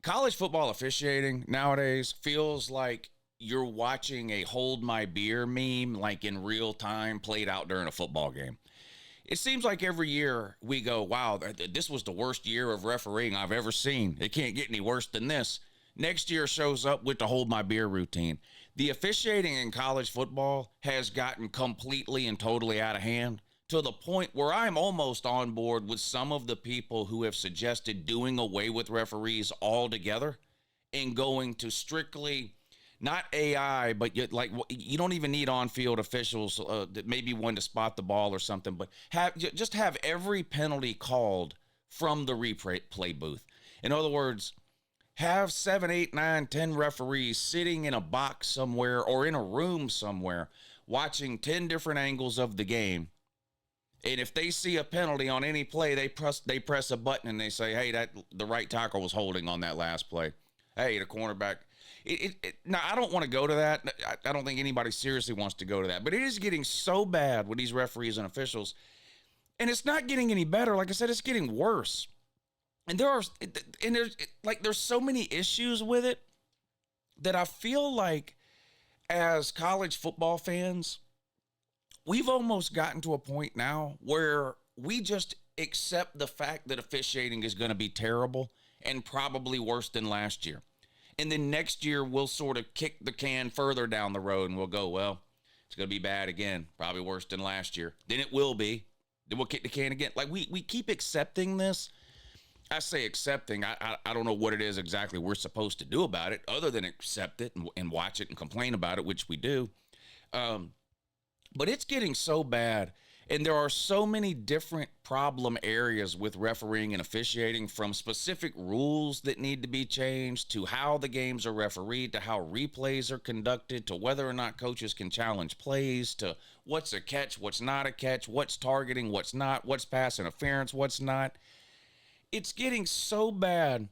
College football officiating nowadays feels like you're watching a hold my beer meme like in real time played out during a football game. It seems like every year we go, wow, this was the worst year of refereeing I've ever seen. It can't get any worse than this. Next year shows up with the hold my beer routine. The officiating in college football has gotten completely and totally out of hand to the point where I'm almost on board with some of the people who have suggested doing away with referees altogether and going to strictly not AI, but you don't even need on-field officials that maybe one to spot the ball or something, but just have every penalty called from the replay booth. In other words, have 7, 8, 9, 10 referees sitting in a box somewhere or in a room somewhere watching 10 different angles of the game. And if they see a penalty on any play, they press a button and they say, hey, that the right tackle was holding on that last play. Hey, the cornerback. Now, I don't want to go to that. I don't think anybody seriously wants to go to that. But it is getting so bad with these referees and officials. And it's not getting any better. Like I said, it's getting worse. And there's so many issues with it that I feel like as college football fans, we've almost gotten to a point now where we just accept the fact that officiating is going to be terrible and probably worse than last year. And then next year, we'll sort of kick the can further down the road and we'll go, well, it's going to be bad again, probably worse than last year. Then it will be. Then we'll kick the can again. Like we keep accepting this. I say accepting. I don't know what it is exactly we're supposed to do about it other than accept it and watch it and complain about it, which we do. But it's getting so bad. And there are so many different problem areas with refereeing and officiating, from specific rules that need to be changed to how the games are refereed to how replays are conducted to whether or not coaches can challenge plays to what's a catch, what's not a catch, what's targeting, what's not, what's pass interference, what's not. It's getting so bad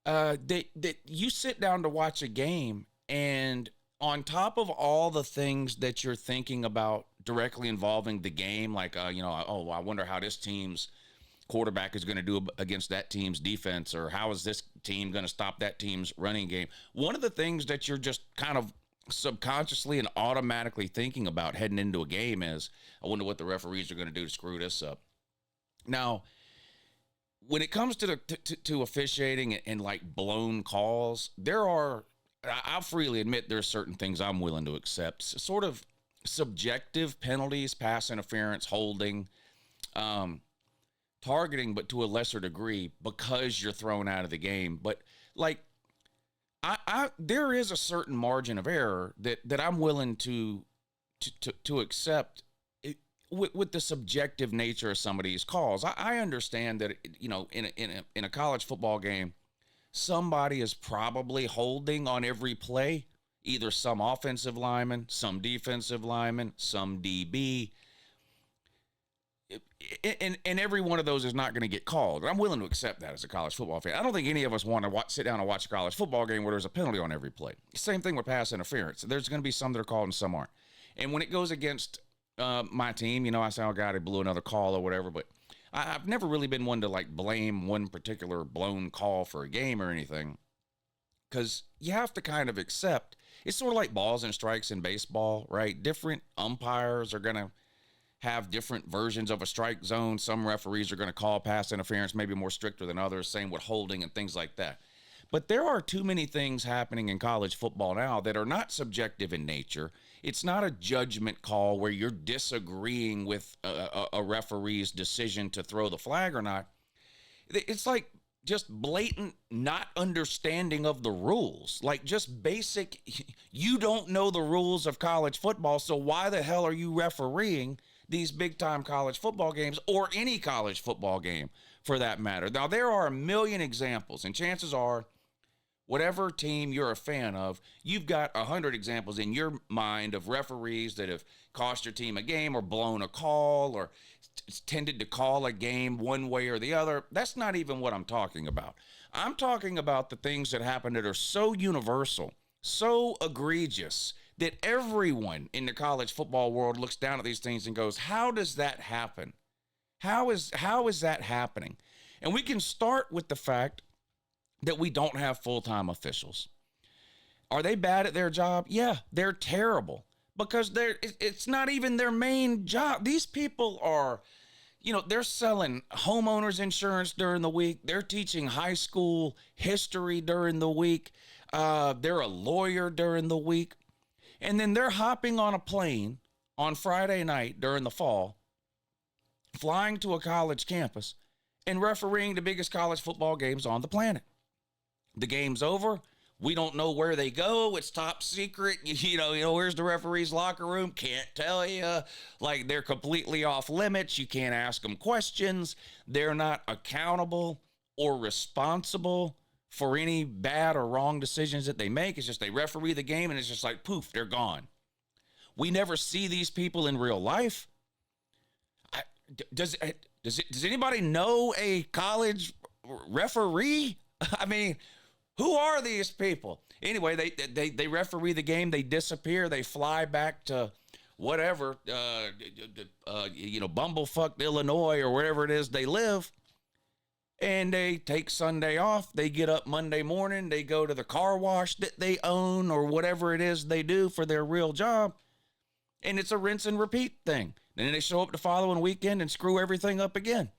that you sit down to watch a game, and on top of all the things that you're thinking about directly involving the game, like, oh, I wonder how this team's quarterback is going to do against that team's defense, or how is this team going to stop that team's running game? One of the things that you're just kind of subconsciously and automatically thinking about heading into a game is, I wonder what the referees are going to do to screw this up. Now, when it comes to officiating and like blown calls, I'll freely admit there's certain things I'm willing to accept. Sort of subjective penalties, pass interference, holding, targeting, but to a lesser degree because you're thrown out of the game. But like, there is a certain margin of error that I'm willing to accept with the subjective nature of some of these calls. I understand that, in a college football game, somebody is probably holding on every play, either some offensive lineman, some defensive lineman, some DB. And every one of those is not going to get called. I'm willing to accept that as a college football fan. I don't think any of us want to sit down and watch a college football game where there's a penalty on every play. Same thing with pass interference. There's going to be some that are called and some aren't. And when it goes against my team, I say, oh, God, I blew another call or whatever, but I've never really been one to like blame one particular blown call for a game or anything, because you have to kind of accept it's sort of like balls and strikes in baseball, right? Different umpires are going to have different versions of a strike zone. Some referees are going to call pass interference maybe more stricter than others, same with holding and things like that. But there are too many things happening in college football now that are not subjective in nature. It's not a judgment call where you're disagreeing with a referee's decision to throw the flag or not. It's like just blatant not understanding of the rules. Like just basic, you don't know the rules of college football, so why the hell are you refereeing these big-time college football games, or any college football game for that matter? Now, there are a million examples, and chances are whatever team you're a fan of, you've got 100 examples in your mind of referees that have cost your team a game or blown a call or tended to call a game one way or the other. That's not even what I'm talking about. I'm talking about the things that happen that are so universal, so egregious, that everyone in the college football world looks down at these things and goes, how does that happen? How is that happening? And we can start with the fact that we don't have full-time officials. Are they bad at their job? Yeah, they're terrible because it's not even their main job. These people are, they're selling homeowners insurance during the week. They're teaching high school history during the week. They're a lawyer during the week. And then they're hopping on a plane on Friday night during the fall, flying to a college campus and refereeing the biggest college football games on the planet. The game's over. We don't know where they go. It's top secret. Where's the referee's locker room? Can't tell you. Like, they're completely off limits. You can't ask them questions. They're not accountable or responsible for any bad or wrong decisions that they make. It's just they referee the game and it's just like, poof, they're gone. We never see these people in real life. Does anybody know a college referee? I mean, who are these people? Anyway, they referee the game. They disappear. They fly back to whatever, bumblefuck Illinois or wherever it is they live. And they take Sunday off. They get up Monday morning. They go to the car wash that they own or whatever it is they do for their real job. And it's a rinse and repeat thing. And then they show up the following weekend and screw everything up again.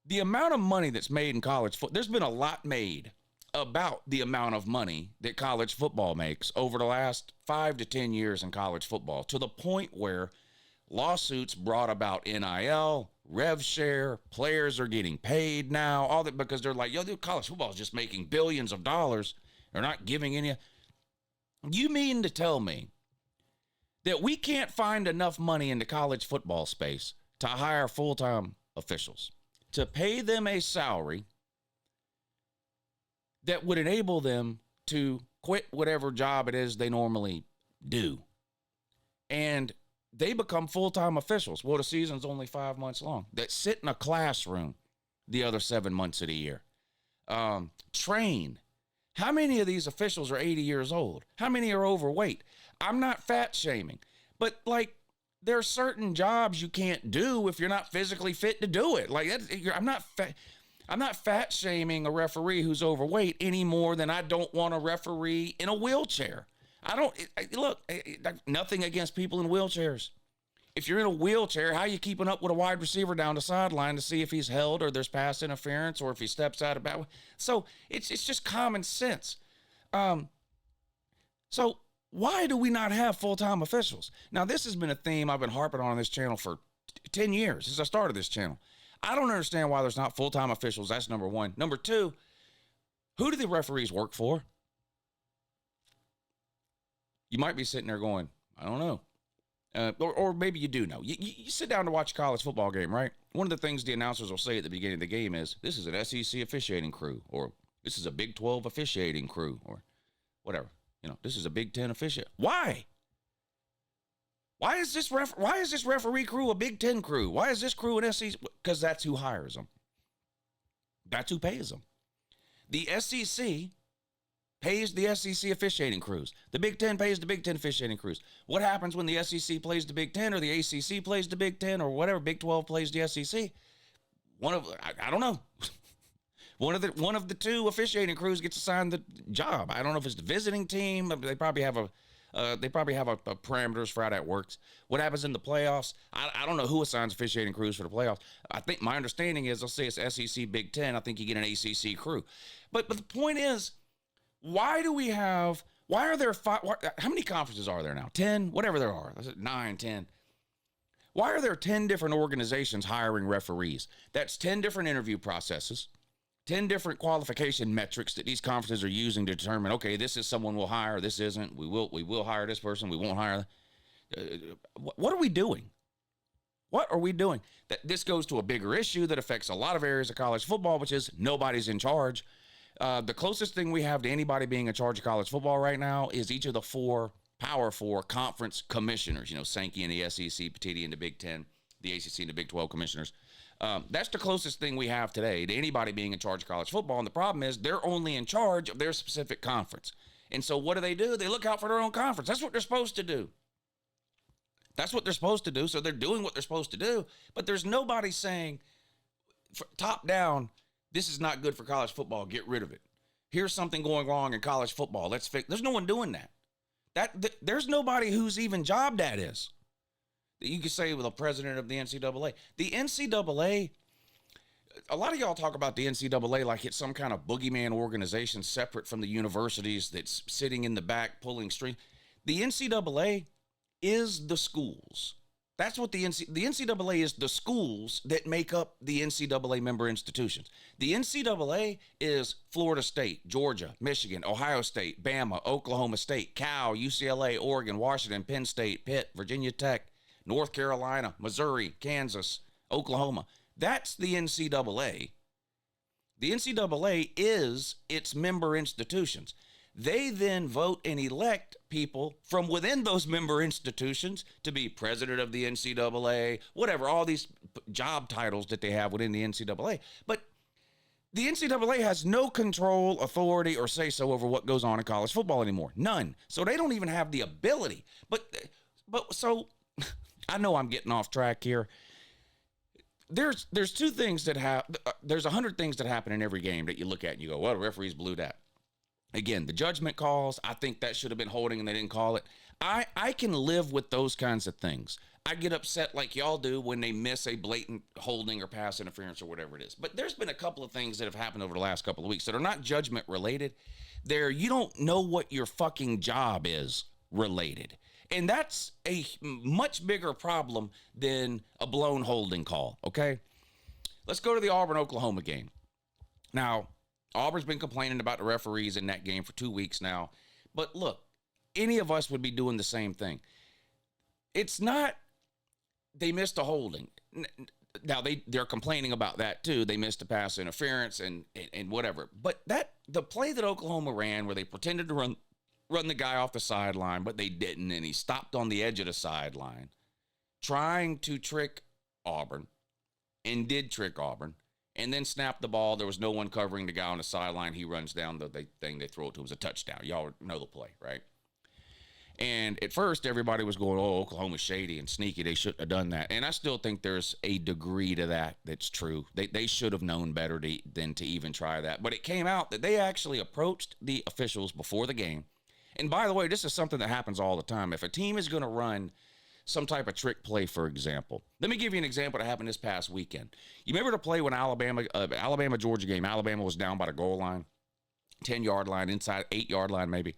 The amount of money that's made in college football, there's been a lot made about the amount of money that college football makes over the last 5 to 10 years in college football, to the point where lawsuits brought about NIL, rev share, players are getting paid now, all that because they're like, dude, college football is just making billions of dollars. They're not giving any. You mean to tell me that we can't find enough money in the college football space to hire full-time officials, to pay them a salary that would enable them to quit whatever job it is they normally do, and they become full-time officials? Well, the season's only 5 months long. That sit in a classroom the other 7 months of the year. Train. How many of these officials are 80 years old? How many are overweight? I'm not fat shaming, but like, there are certain jobs you can't do if you're not physically fit to do it. Like, I'm not fat shaming a referee who's overweight any more than I don't want a referee in a wheelchair. Nothing against people in wheelchairs. If you're in a wheelchair, how are you keeping up with a wide receiver down the sideline to see if he's held or there's pass interference or if he steps out of bounds? So it's just common sense. So why do we not have full-time officials? Now, this has been a theme I've been harping on this channel for 10 years since I started this channel. I don't understand why there's not full-time officials. That's number one. Number two, who do the referees work for? You might be sitting there going, I don't know. Or maybe you do know. You sit down to watch a college football game, right? One of the things the announcers will say at the beginning of the game is, this is an SEC officiating crew, or this is a Big 12 officiating crew, or whatever. This is a Big 10 officiate. Why? Why is this referee crew a Big 10 crew? Why is this crew an SEC? Because that's who hires them. That's who pays them. The SEC pays the SEC officiating crews. The Big 10 pays the Big 10 officiating crews. What happens when the SEC plays the Big 10 or the ACC plays the Big 10 or whatever, Big 12 plays the SEC? I don't know. One of the two officiating crews gets assigned the job. I don't know if it's the visiting team. They probably have a parameters for how that works. What happens in the playoffs? I don't know who assigns officiating crews for the playoffs. I think my understanding is, let's say it's SEC Big 10. I think you get an ACC crew. But the point is, why are there how many conferences are there now? 10? Whatever there are. 9, 10. Why are there 10 different organizations hiring referees? That's 10 different interview processes. 10 different qualification metrics that these conferences are using to determine, okay, this is someone we'll hire, this isn't. We will hire this person, we won't hire. What are we doing? What are we doing? This goes to a bigger issue that affects a lot of areas of college football, which is nobody's in charge. The closest thing we have to anybody being in charge of college football right now is each of the Power Four conference commissioners. Sankey in the SEC, Petitti in the Big 10, the ACC and the Big 12 commissioners. That's the closest thing we have today to anybody being in charge of college football. And the problem is they're only in charge of their specific conference. And so what do? They look out for their own conference. That's what they're supposed to do. So they're doing what they're supposed to do. But there's nobody saying top down, This is not good for college football. Get rid of it. Here's something going wrong in college football. Let's fix. There's no one doing that. There's nobody whose even job that is. That you could say with the president of the NCAA. The NCAA. A lot of y'all talk about the NCAA like it's some kind of boogeyman organization separate from the universities that's sitting in the back pulling strings. The NCAA is the schools. That's what the NCAA is, the schools that make up the NCAA member institutions. The NCAA is Florida State, Georgia, Michigan, Ohio State, Bama, Oklahoma State, Cal, UCLA, Oregon, Washington, Penn State, Pitt, Virginia Tech, North Carolina, Missouri, Kansas, Oklahoma. That's the NCAA. The NCAA is its member institutions. They then vote and elect people from within those member institutions to be president of the NCAA, whatever, all these job titles that they have within the NCAA. But the NCAA has no control, authority, or say-so over what goes on in college football anymore. None. So they don't even have the ability. But so I know I'm getting off track here. There's two things that there's 100 things that happen in every game that you look at and you go, well, the referees blew that. Again, the judgment calls, I think that should have been holding and they didn't call it. I can live with those kinds of things. I get upset like y'all do when they miss a blatant holding or pass interference or whatever it is. But there's been a couple of things that have happened over the last couple of weeks that are not judgment related. You don't know what your fucking job is related. And that's a much bigger problem than a blown holding call, okay? Let's go to the Auburn-Oklahoma game. Now, Auburn's been complaining about the referees in that game for 2 weeks now. But look, any of us would be doing the same thing. It's not they missed a holding. Now, they're complaining about that too. They missed a pass interference and whatever. But the play that Oklahoma ran where they pretended to run the guy off the sideline, but they didn't, and he stopped on the edge of the sideline, trying to trick Auburn, and did trick Auburn, and then snapped the ball. There was no one covering the guy on the sideline. He runs down the thing. They throw it to him. It was a touchdown. Y'all know the play, right? And at first, everybody was going, oh, Oklahoma's shady and sneaky. They shouldn't have done that. And I still think there's a degree to that that's true. They should have known better than to even try that. But it came out that they actually approached the officials before the game. And by the way, this is something that happens all the time. If a team is going to run some type of trick play, for example. Let me give you an example that happened this past weekend. You remember the play when Alabama-Georgia game, Alabama was down by the goal line, 10-yard line, inside 8-yard line maybe.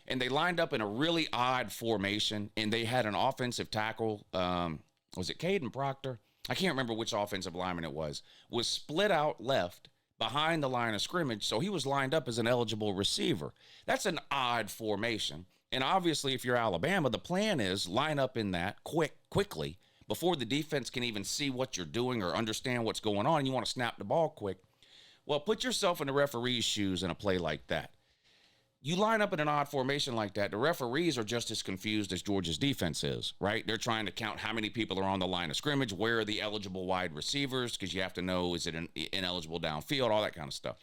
And they lined up in a really odd formation, and they had an offensive tackle. Was it Caden Proctor? I can't remember which offensive lineman it was split out left behind the line of scrimmage, so he was lined up as an eligible receiver. That's an odd formation. And obviously, if you're Alabama, the plan is line up in that quickly before the defense can even see what you're doing or understand what's going on, and you want to snap the ball quick. Well, put yourself in the referee's shoes in a play like that. You line up in an odd formation like that, the referees are just as confused as Georgia's defense is, right? They're trying to count how many people are on the line of scrimmage, where are the eligible wide receivers, because you have to know, is it ineligible downfield, all that kind of stuff.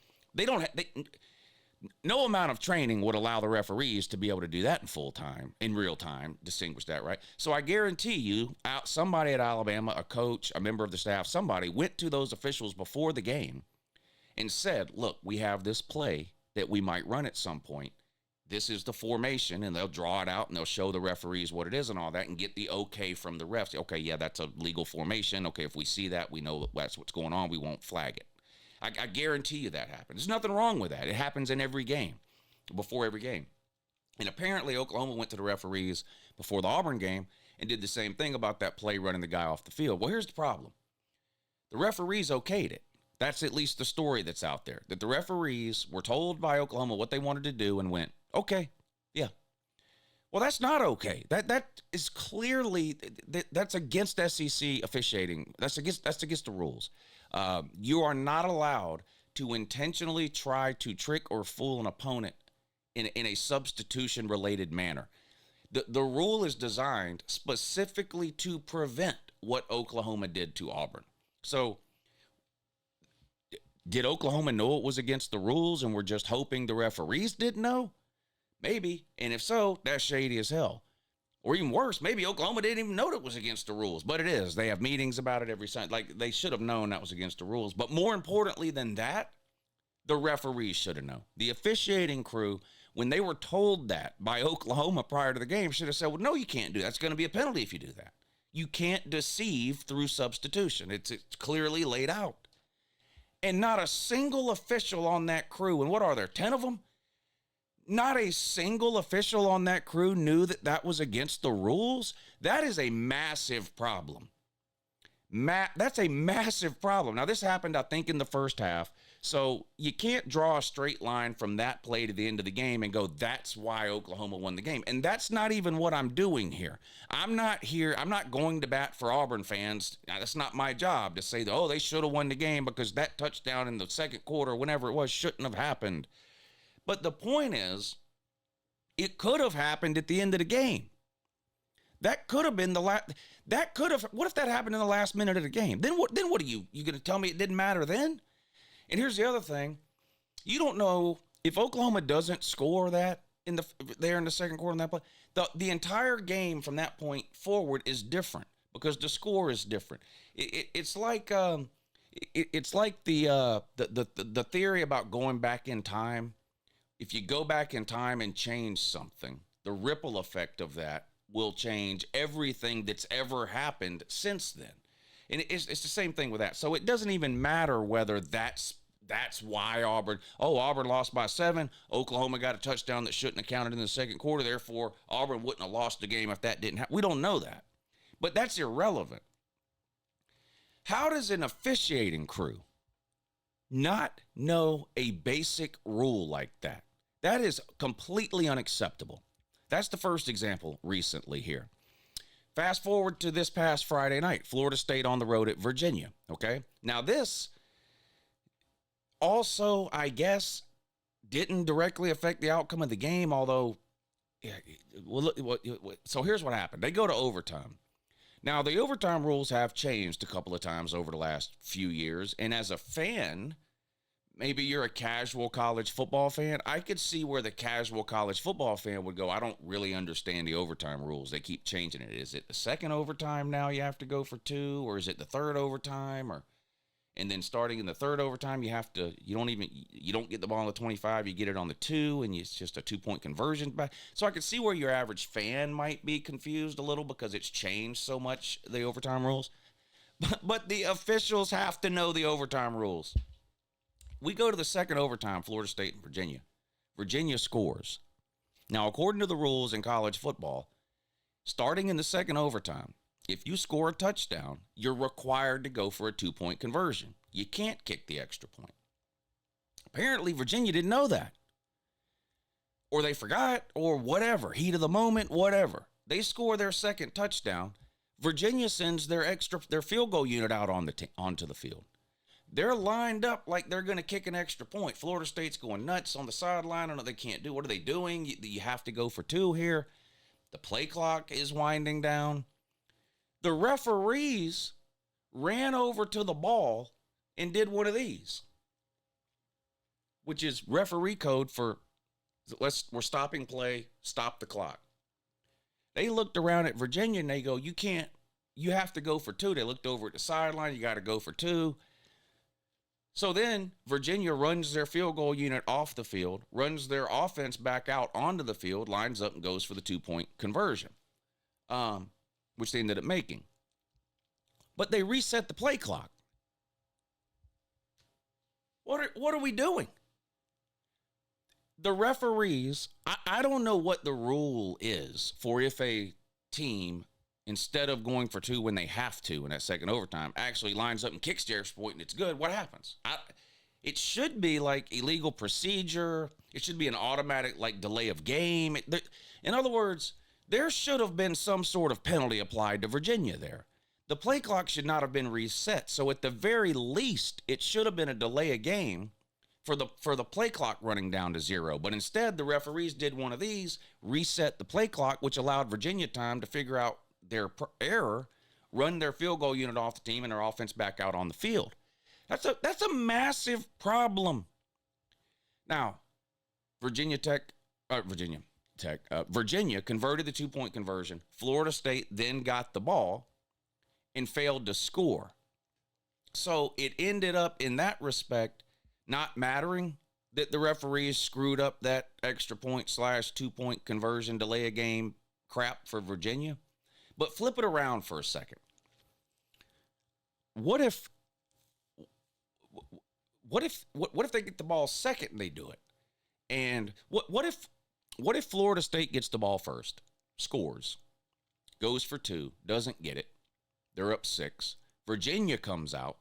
No amount of training would allow the referees to be able to do that in real time, distinguish that, right? So I guarantee you, somebody at Alabama, a coach, a member of the staff, somebody went to those officials before the game and said, look, we have this play that we might run at some point. This is the formation, and they'll draw it out, and they'll show the referees what it is and all that, and get the okay from the refs. Okay, yeah, that's a legal formation. Okay, if we see that, we know that's what's going on. We won't flag it. I guarantee you that happens. There's nothing wrong with that. It happens in every game, before every game. And apparently Oklahoma went to the referees before the Auburn game and did the same thing about that play running the guy off the field. Well, here's the problem. The referees okayed it. That's at least the story that's out there, that the referees were told by Oklahoma what they wanted to do and went, okay, yeah. Well, that's not okay. That is clearly, that's against SEC officiating. That's against the rules. You are not allowed to intentionally try to trick or fool an opponent in a substitution-related manner. The rule is designed specifically to prevent what Oklahoma did to Auburn. So, did Oklahoma know it was against the rules and were just hoping the referees didn't know? Maybe. And if so, that's shady as hell. Or even worse, maybe Oklahoma didn't even know it was against the rules, but it is. They have meetings about it every Sunday. Like, they should have known that was against the rules. But more importantly than that, the referees should have known. The officiating crew, when they were told that by Oklahoma prior to the game, should have said, well, no, you can't do that. It's going to be a penalty if you do that. You can't deceive through substitution. It's clearly laid out. And not a single official on that crew, and what are there, 10 of them? Not a single official on that crew knew that that was against the rules. That is a massive problem. That's a massive problem. Now, this happened, I think, in the first half. So you can't draw a straight line from that play to the end of the game and go, that's why Oklahoma won the game. And that's not even what I'm doing here. I'm not going to bat for Auburn fans. That's not my job to say, oh, they should have won the game because that touchdown in the second quarter, whenever it was, shouldn't have happened. But the point is, it could have happened at the end of the game. That could have been the last. That could have. What if that happened in the last minute of the game? Then what? Then what are you going to tell me it didn't matter then? And here's the other thing: you don't know if Oklahoma doesn't score that in the second quarter in that play. The entire game from that point forward is different because the score is different. It's like the theory about going back in time. If you go back in time and change something, the ripple effect of that will change everything that's ever happened since then. And it's the same thing with that. So it doesn't even matter whether that's why Auburn lost by 7. Oklahoma got a touchdown that shouldn't have counted in the second quarter. Therefore, Auburn wouldn't have lost the game if that didn't happen. We don't know that. But that's irrelevant. How does an officiating crew not know a basic rule like that? That is completely unacceptable. That's the first example recently here. Fast forward to this past Friday night, Florida State on the road at Virginia, okay? Now this also, I guess, didn't directly affect the outcome of the game, although, so here's what happened. They go to overtime. Now, the overtime rules have changed a couple of times over the last few years, and as a fan, maybe you're a casual college football fan. I could see where the casual college football fan would go, I don't really understand the overtime rules. They keep changing it. Is it the second overtime now you have to go for 2, or is it the third overtime? And then starting in the third overtime, you don't get the ball on the 25, you get it on the 2, and it's just a 2-point conversion. So I could see where your average fan might be confused a little because it's changed so much, the overtime rules. But the officials have to know the overtime rules. We go to the second overtime, Florida State and Virginia. Virginia scores. Now, according to the rules in college football, starting in the second overtime, if you score a touchdown, you're required to go for a 2-point conversion. You can't kick the extra point. Apparently, Virginia didn't know that. Or they forgot, or whatever. Heat of the moment, whatever. They score their second touchdown. Virginia sends their field goal unit out onto the field. They're lined up like they're going to kick an extra point. Florida State's going nuts on the sideline. I don't know, they can't do. What are they doing? You have to go for 2 here. The play clock is winding down. The referees ran over to the ball and did one of these, which is referee code for we're stopping play, stop the clock. They looked around at Virginia and they go, you have to go for 2. They looked over at the sideline, you got to go for 2. So then Virginia runs their field goal unit off the field, runs their offense back out onto the field, lines up and goes for the 2-point conversion, which they ended up making. But they reset the play clock. What are we doing? The referees, I don't know what the rule is for if a team, instead of going for 2 when they have to in that second overtime, actually lines up and kicks the extra point and it's good. What happens? It should be like illegal procedure. It should be an automatic delay of game. In other words, there should have been some sort of penalty applied to Virginia there. The play clock should not have been reset. So at the very least, it should have been a delay of game for the play clock running down to 0. But instead, the referees did one of these, reset the play clock, which allowed Virginia time to figure out their error, run their field goal unit off the team, and their offense back out on the field. That's a massive problem. Now, Virginia converted the 2-point conversion. Florida State then got the ball and failed to score. So it ended up in that respect not mattering that the referees screwed up that extra point / 2-point conversion, delay a game crap for Virginia. But flip it around for a second. What if they get the ball second and they do it? And what if Florida State gets the ball first, scores, goes for 2, doesn't get it, they're up 6. Virginia comes out,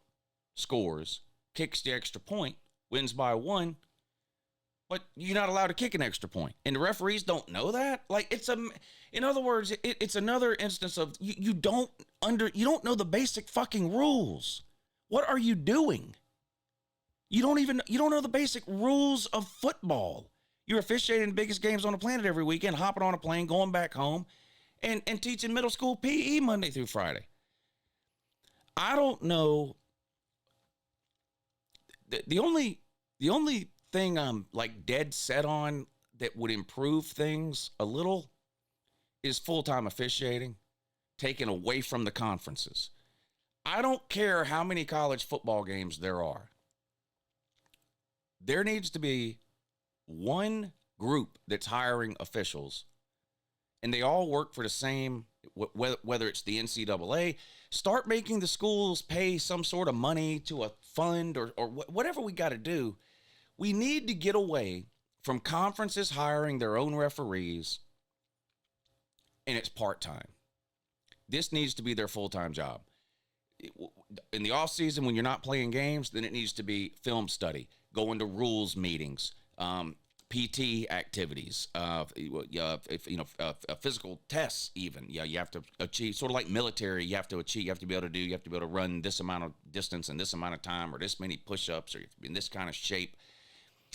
scores, kicks the extra point, wins by 1, but you're not allowed to kick an extra point. And the referees don't know that? Like, in other words, it's another instance of you don't know the basic fucking rules. What are you doing? You don't know the basic rules of football. You're officiating the biggest games on the planet every weekend, hopping on a plane, going back home, and teaching middle school PE Monday through Friday. I don't know. The only thing I'm like dead set on that would improve things a little is full-time officiating, taken away from the conferences. I don't care how many college football games there are. There needs to be one group that's hiring officials, and they all work for the same, whether it's the NCAA. Start making the schools pay some sort of money to a fund or whatever we got to do. We need to get away from conferences hiring their own referees, and it's part-time. This needs to be their full-time job. In the offseason, when you're not playing games, then it needs to be film study, going to rules meetings, PT activities, physical tests even. Yeah, you have to achieve, sort of like military, you have to be able to run this amount of distance in this amount of time, or this many push-ups, or you have to be in this kind of shape,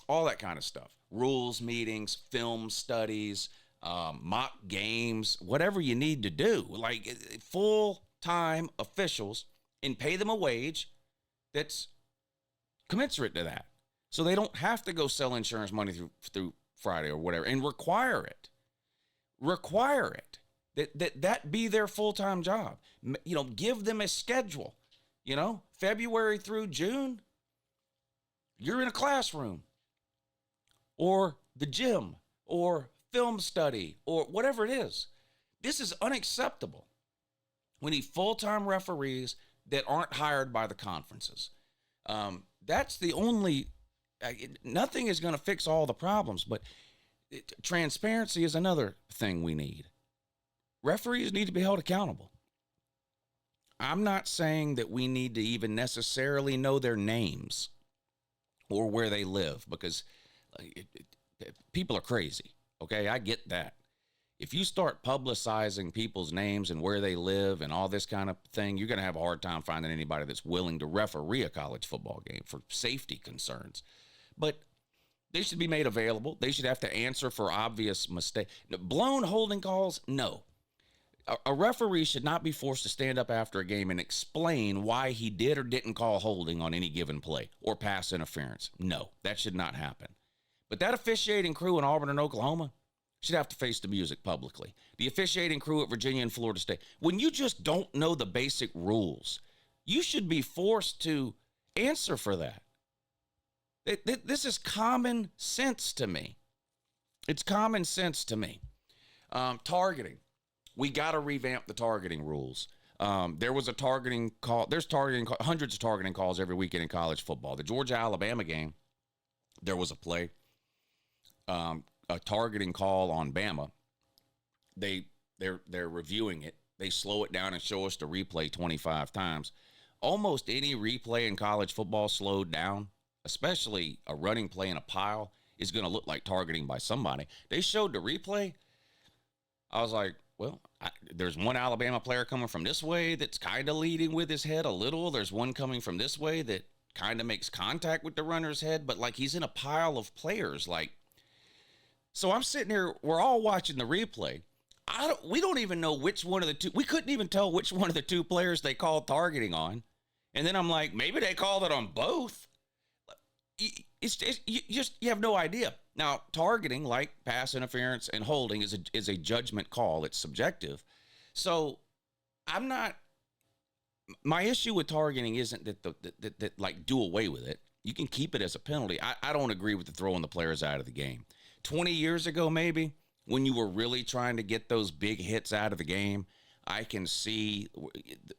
all that kind of stuff. Rules meetings, film studies, mock games, whatever you need to do. Like full-time officials, and pay them a wage that's commensurate to that. So they don't have to go sell insurance money through Friday or whatever, and require it. That be their full-time job. Give them a schedule. February through June, you're in a classroom or the gym or film study or whatever it is. This is unacceptable. We need full-time referees that aren't hired by the conferences. That's the only... nothing is going to fix all the problems, but transparency is another thing we need. Referees need to be held accountable. I'm not saying that we need to even necessarily know their names or where they live, because people are crazy. Okay, I get that. If you start publicizing people's names and where they live and all this kind of thing, you're going to have a hard time finding anybody that's willing to referee a college football game for safety concerns. But they should be made available. They should have to answer for obvious mistakes. Blown holding calls, no. A referee should not be forced to stand up after a game and explain why he did or didn't call holding on any given play or pass interference. No, that should not happen. But that officiating crew in Auburn and Oklahoma should have to face the music publicly. The officiating crew at Virginia and Florida State, when you just don't know the basic rules, you should be forced to answer for that. This is common sense to me. It's common sense to me. Targeting. We got to revamp the targeting rules. There was a targeting call. There's hundreds of targeting calls every weekend in college football. The Georgia-Alabama game, there was a play, a targeting call on Bama. They're reviewing it. They slow it down and show us the replay 25 times. Almost any replay in college football slowed down, especially a running play in a pile, is going to look like targeting by somebody. They showed the replay. I was like, well, there's one Alabama player coming from this way that's kind of leading with his head a little. There's one coming from this way that kind of makes contact with the runner's head, but like he's in a pile of players. So I'm sitting here, we're all watching the replay. We don't even know which one of the two. We couldn't even tell which one of the two players they called targeting on. And then I'm like, maybe they called it on both. You have no idea. Now, targeting, like pass interference and holding, is a judgment call. It's subjective. So I'm not. My issue with targeting isn't that like do away with it. You can keep it as a penalty. I don't agree with the throwing the players out of the game. 20 years ago, maybe, when you were really trying to get those big hits out of the game, I can see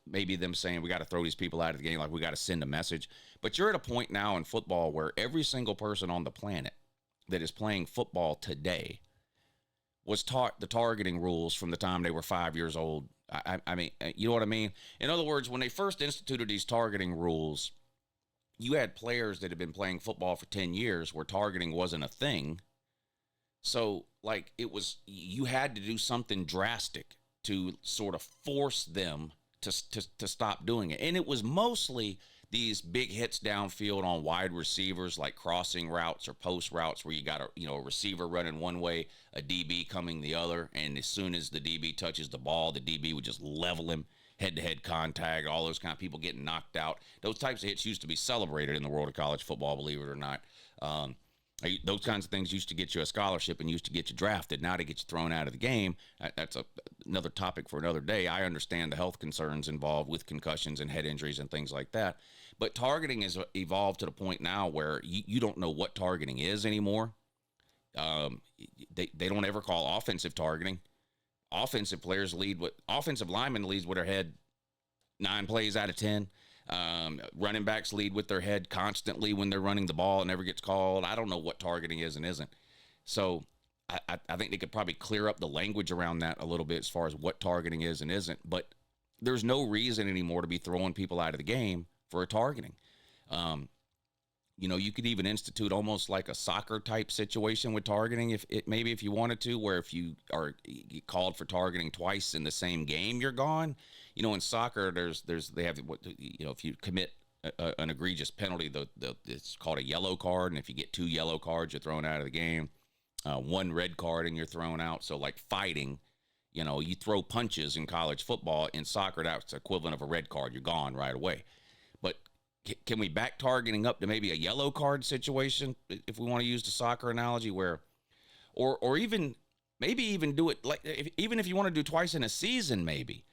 maybe them saying we got to throw these people out of the game, like we got to send a message. But you're at a point now in football where every single person on the planet that is playing football today was taught the targeting rules from the time they were 5 years old. I mean, you know what I mean? In other words, when they first instituted these targeting rules, you had players that had been playing football for 10 years where targeting wasn't a thing. So, like, you had to do something drastic to sort of force them to stop doing it. And it was mostly these big hits downfield on wide receivers, like crossing routes or post routes where you got a receiver running one way, a DB coming the other, and as soon as the DB touches the ball, the DB would just level him, head-to-head contact, all those kind of people getting knocked out. Those types of hits used to be celebrated in the world of college football, believe it or not. Those kinds of things used to get you a scholarship and used to get you drafted. Now to get you thrown out of the game, that's another topic for another day. I understand the health concerns involved with concussions and head injuries and things like that. But targeting has evolved to the point now where you don't know what targeting is anymore. They don't ever call offensive targeting. Offensive linemen leads with their head 9 plays out of 10. Running backs lead with their head constantly when they're running the ball. It never gets called. I don't know what targeting is and isn't. So I think they could probably clear up the language around that a little bit as far as what targeting is and isn't. But there's no reason anymore to be throwing people out of the game for a targeting. You could even institute almost like a soccer type situation with targeting if you wanted to, where if you are called for targeting twice in the same game, you're gone. In soccer, they have if you commit an egregious penalty, it's called a yellow card, and if you get 2 yellow cards, you're thrown out of the game. 1 red card and you're thrown out. So like fighting, you throw punches in college football. In soccer, that's equivalent of a red card. You're gone right away. But can we back targeting up to maybe a yellow card situation, if we want to use the soccer analogy, where, or even maybe even do it even if you want to do twice in a season, maybe.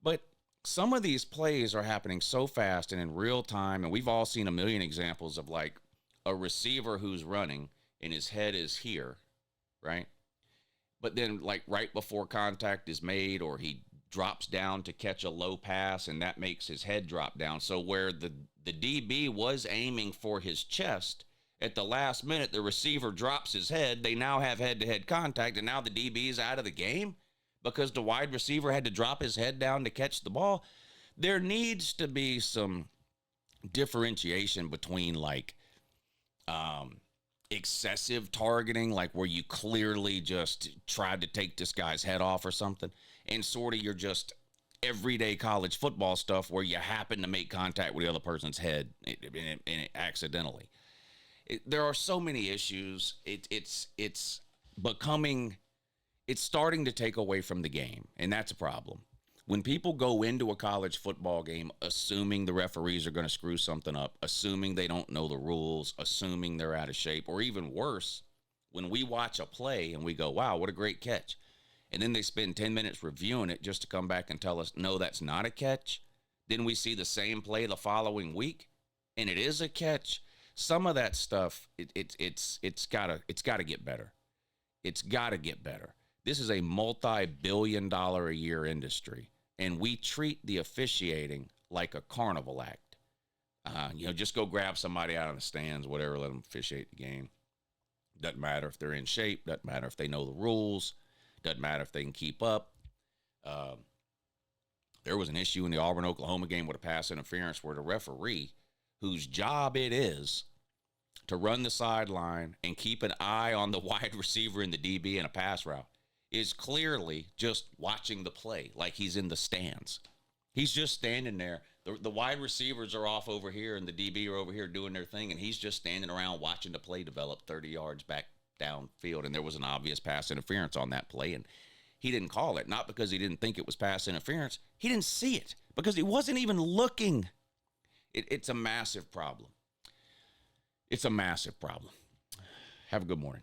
But some of these plays are happening so fast and in real time, and we've all seen a million examples of like a receiver who's running and his head is here, right? But then like right before contact is made, or he drops down to catch a low pass, and that makes his head drop down. So where the DB was aiming for his chest, at the last minute, the receiver drops his head. They now have head-to-head contact, and now the DB is out of the game because the wide receiver had to drop his head down to catch the ball. There needs to be some differentiation between like excessive targeting, like where you clearly just tried to take this guy's head off or something, and sort of your just everyday college football stuff where you happen to make contact with the other person's head and accidentally. There are so many issues. It's starting to take away from the game, and that's a problem. When people go into a college football game assuming the referees are going to screw something up, assuming they don't know the rules, assuming they're out of shape, or even worse, when we watch a play and we go, wow, what a great catch, and then they spend 10 minutes reviewing it just to come back and tell us, no, that's not a catch. Then we see the same play the following week, and it is a catch. Some of that stuff, it's gotta get better. It's gotta get better. This is a multi-billion-dollar a year industry, and we treat the officiating like a carnival act. Just go grab somebody out of the stands, whatever, let them officiate the game. Doesn't matter if they're in shape. Doesn't matter if they know the rules. Doesn't matter if they can keep up. There was an issue in the Auburn-Oklahoma game with a pass interference where the referee, whose job it is to run the sideline and keep an eye on the wide receiver and the DB in a pass route, is clearly just watching the play like he's in the stands. He's just standing there. The wide receivers are off over here and the DB are over here doing their thing, and he's just standing around watching the play develop 30 yards back downfield. And there was an obvious pass interference on that play, and he didn't call it, not because he didn't think it was pass interference. He didn't see it because he wasn't even looking. It's a massive problem. It's a massive problem. Have a good morning.